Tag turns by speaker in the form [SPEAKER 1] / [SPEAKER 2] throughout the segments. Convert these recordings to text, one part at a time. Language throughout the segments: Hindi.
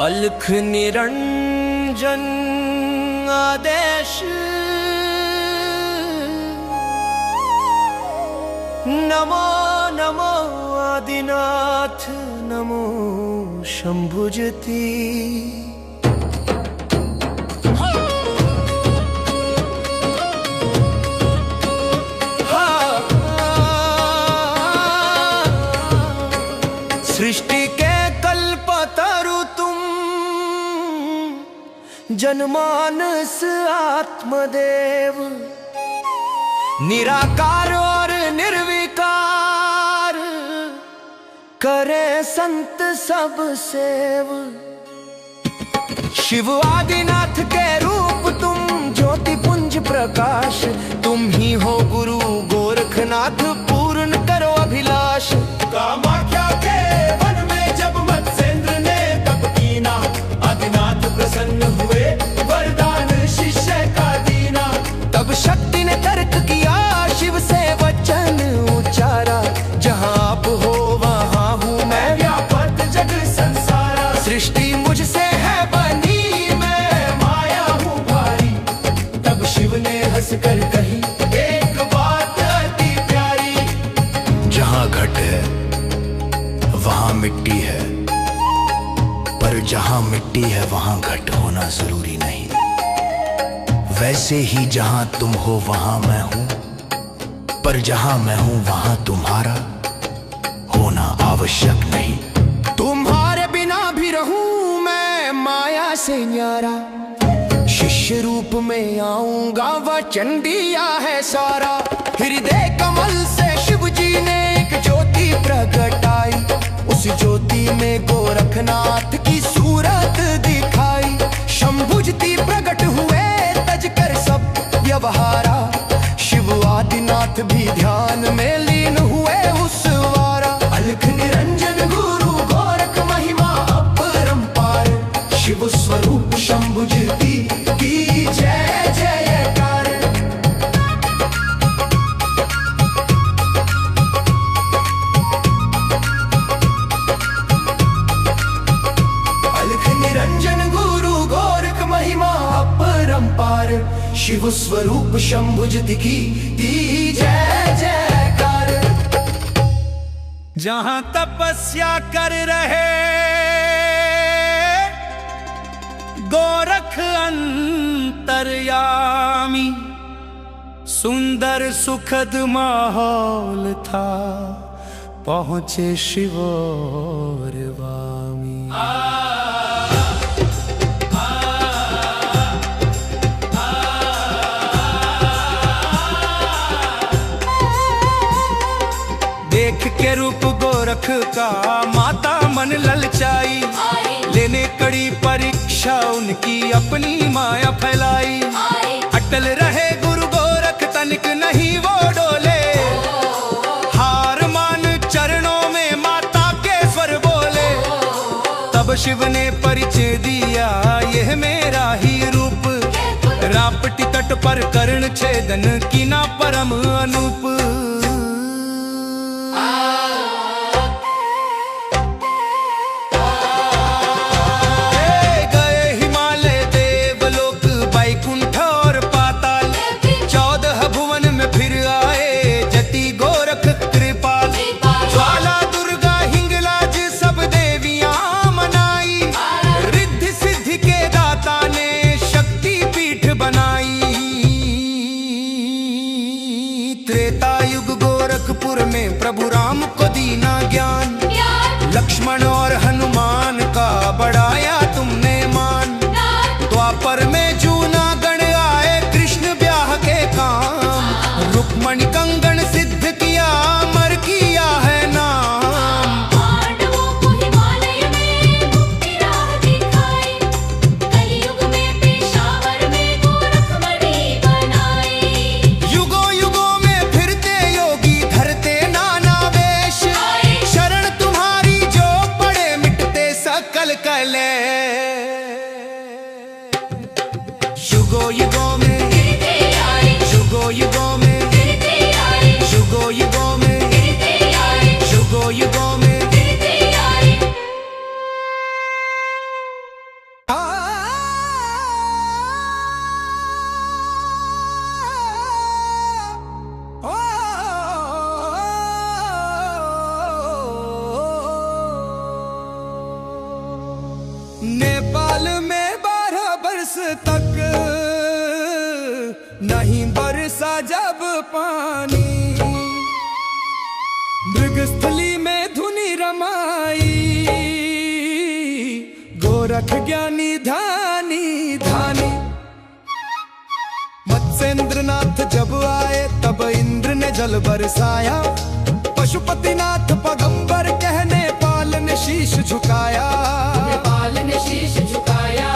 [SPEAKER 1] अलख निरंजन आदेश नमो नमो आदिनाथ नमो शंभुजती। सृष्टि के कल्पतरु तुम जनमानस आत्मदेव, निराकार और निर्विकार करे संत सब सेव। शिव आदिनाथ के रूप तुम ज्योति पुंज प्रकाश, तुम ही हो गुरु गोरखनाथ पूर्ण करो अभिलाष।
[SPEAKER 2] कामाख्या के वन में जब मत्स्येंद्र ने तप कीना, आदिनाथ प्रसन्न हुए वरदान शिष्य का दीना।
[SPEAKER 1] तब शक्ति ने तर्क किया शिव से वचन उचारा, जहाँ आप हो वहाँ हूँ मैं
[SPEAKER 2] व्यापक जग संसारा।
[SPEAKER 1] सृष्टि मुझसे है बनी
[SPEAKER 2] मैं माया हूँ भारी। तब शिव ने हंस कर कही एक बात अति प्यारी।
[SPEAKER 3] जहाँ घट है वहाँ मिट्टी है, पर जहाँ मिट्टी है वहाँ घट होना जरूरी नहीं। वैसे ही जहाँ तुम हो वहाँ मैं हूँ, पर जहाँ मैं हूँ वहाँ तुम्हारा होना आवश्यक नहीं।
[SPEAKER 1] तुम्हारे बिना भी रहूं मैं माया से न्यारा, शिष्य रूप में आऊंगा वचन दिया है सारा। हृदय कमल से शिव जी ने एक ज्योति प्रगटाई, उस ज्योति में गोरखनाथ की सूरत दिखाई। शंभुजती प्रकट हुए तज कर सब व्यवहारा, शिव आदिनाथ भी ध्यान में लीन हुए उस वारा।
[SPEAKER 2] अलख निरंजन गुरु गोरख महिमा अपरंपार, शिव स्वरूप शंभुजती की जय जयकार। अलख निरंजन गुरु गोरख महिमा अपरंपार, शिव स्वरूप शंभुजती की जय जयकार।
[SPEAKER 1] जहाँ तपस्या कर रहे गोरख अंतर्यामी, सुंदर सुखद माहौल था पहुँचे शिव और वामी। देख के रूप गोरख का माता मन ललचाई, लेने कड़ी परीक्षा उनकी अपनी माया फैलाई। अटल रहे गुरु गोरख तनिक नहीं वो डोले, हार मान चरणों में माता के स्वर बोले। तब शिव ने परिचय दिया यह मेरा ही रूप, रापटी तट पर कर्ण छेदन की ना परम अनूप। त्रेता युग गोरखपुर में प्रभु राम को दीना ज्ञान, लक्ष्मण और हनुमान का बढ़ाया तुमने मान। द्वापर में जूनागढ़ आए कृष्ण ब्याह के काम, रुक्मणी कंगन सिद्ध किया अमर किया है नाम। शरण तुम्हारी जो पड़े नेपाल में 12 बरस तक नहीं बरसा जब पानी, मृगस्थली में धुनी रमाई, गोरख ज्ञानी धानी धानी। मत्स्येंद्रनाथ जब आए तब इंद्र ने जल बरसाया, पशुपतिनाथ पैगंबर कहने पाल ने शीश झुकाया,
[SPEAKER 4] नेपाल ने शीश झुकाया,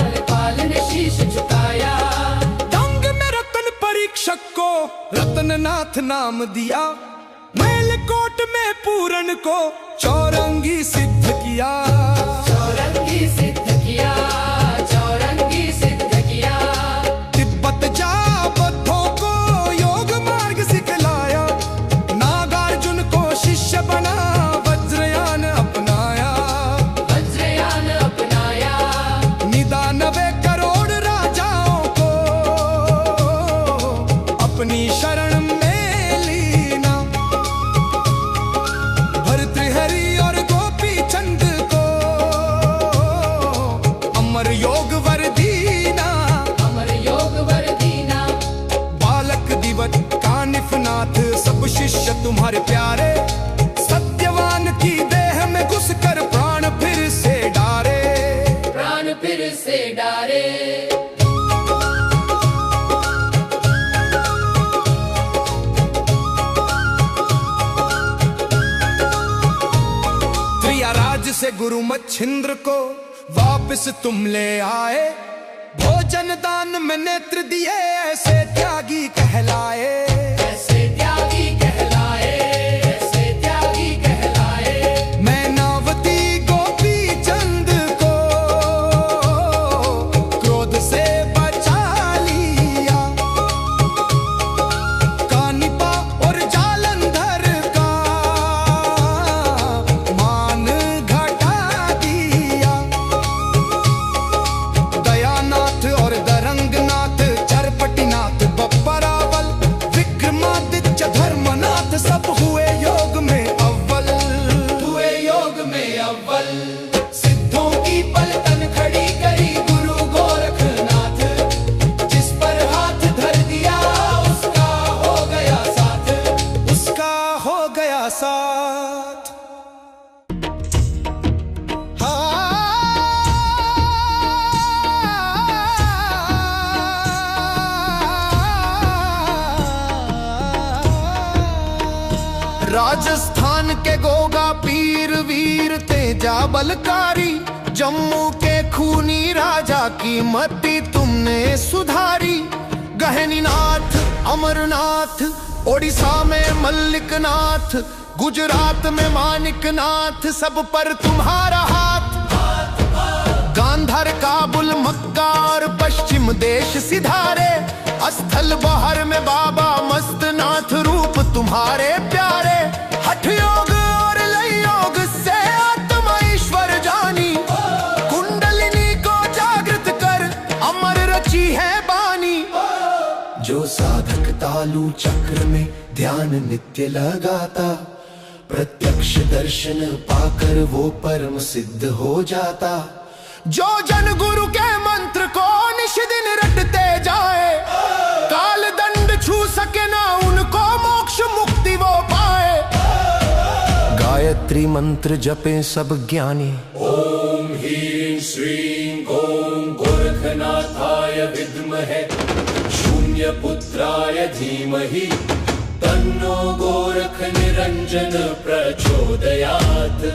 [SPEAKER 4] नेपाल ने शीश झुकाया।
[SPEAKER 1] दंग में रतन परीक्षक को रतननाथ नाम दिया, मेलकोट में पूरन को चौरंगी सिद्ध किया,
[SPEAKER 4] चौरंगी सिद्ध किया, चौरंगी सिद्ध किया।
[SPEAKER 1] तिब्बत जा बौद्धों को योग मार्ग सिखलाया, नागार्जुन को शिष्य बना वज्रयान अपनाया,
[SPEAKER 4] वज्रयान अपनाया।
[SPEAKER 1] 99 करोड़ राजाओं को अपनी शरण में लीना, भर्तृहरि और गोपी चंद को अमर योग वर दीना,
[SPEAKER 4] अमर योग वर दीना।
[SPEAKER 1] बालक दिवट कानिफनाथ सब शिष्य तुम्हारे प्यारे, सत्यवान की देह में घुसकर प्राण फिर से डारे,
[SPEAKER 4] प्राण फिर से डारे।
[SPEAKER 1] त्रियाराज से गुरु मच्छिंद्र को वापस तुम ले आए, भोजन दान में नेत्र दिए ऐसे त्यागी कहलाए,
[SPEAKER 4] ऐसे त्यागी कहलाए, ऐसे त्यागी कहलाए।
[SPEAKER 1] मैनावती गोपी चंद को क्रोध से बचा लिया, कानिपा और जालंधर का मान घटा दिया, दयानाथ और दरंगनाथ, चरपटिनाथ, बप्परावल, विक्रमादित्य, धर्मनाथ सब हुए योग में अव्वल,
[SPEAKER 4] हुए योग में अव्वल।
[SPEAKER 1] सिद्धों की पलटन खड़ी करी गुरु गोरखनाथ, जिस पर हाथ धर दिया उसका हो गया साथ, उसका हो गया साथ। राजस्थान के गोगा पीर वीर तेजा बलकारी, जम्मू के खूनी राजा की मति तुमने सुधारी, गहनीनाथ, अमरनाथ, ओडिशा में मल्लिकनाथ, गुजरात में मानिकनाथ, सब पर तुम्हारा हाथ। गांधार, काबुल, मक्का और पश्चिम देश सिधारे, स्थल बहर में बाबा मस्तनाथ रूप तुम्हारे प्यारे, हठ योग और लय योग से आत्मा ईश्वर जानी, कुंडलिनी को जागृत कर अमर रची है बानी। जो साधक तालु चक्र में ध्यान नित्य लगाता, प्रत्यक्ष दर्शन पाकर वो परम सिद्ध हो जाता, जो जन गुरु के मंत्र को निश दिन रटते जाए, काल दंड छू सके ना उनको मोक्ष मुक्ति वो पाए। गायत्री मंत्र जपे सब ज्ञानी,
[SPEAKER 2] ओम ह्रीं श्रीं ओम गोरखनाथाय विद्महे शून्यपुत्राय धीमहि, तन्नो गोरख निरंजन प्रचोदयात्।